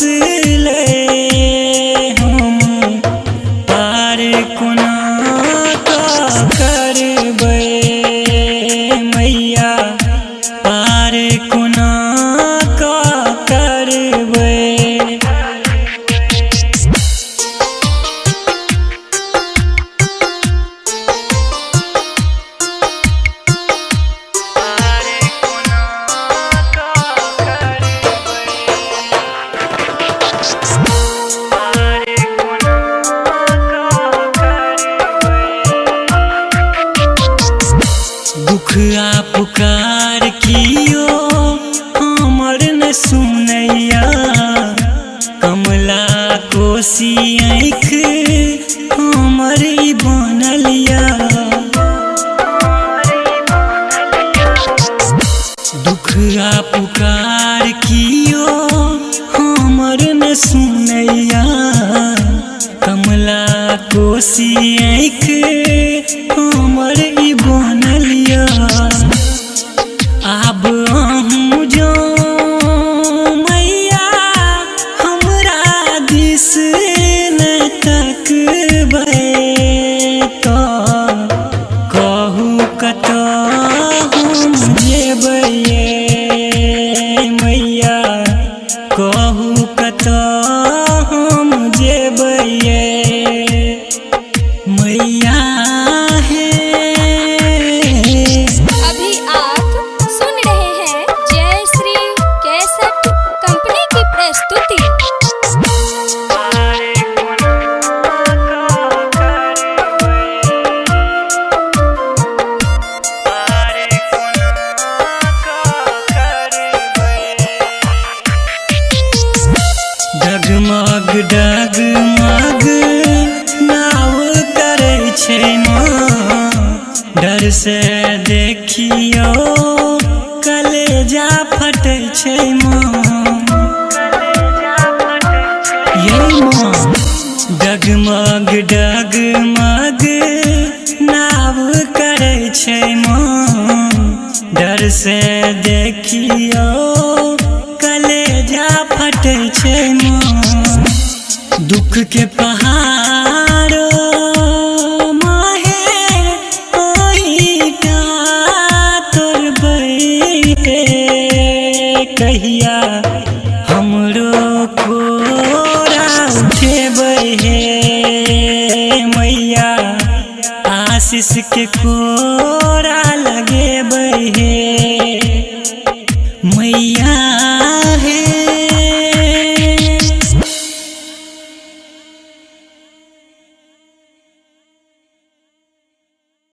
ले हम पार कोना करबै मैया पार कोना करबै। दुख आ पुकार कियो हमर न सुनैया कमला कोसी आँख हमर ई बनलिया। दुख आ पुकार कियो हमर न सुनैया कमला कोसी आँख हमर ई बनलिया। आब अहूँ जो मैया हमरा दिस न तकबै तो कहू कतऽ हम जेबै मैया कहू कतऽ हम जेबै मैया। अभी आप सुन रहे हैं जय श्री कैसेट कंपनी की प्रस्तुति। डगमग डगमग नाव करै छै माँ डर से देखियो कलेजा फटै छै माँ। ये माँ डगमग डगमग नाव करै छै माँ डर से देखियो कलेजा फटै छै माँ। दुख के पहाड़ माहे ओहिटा तोड़बै कहिया हमरो कोरा उठेबै हे मैया आशीष के कोरा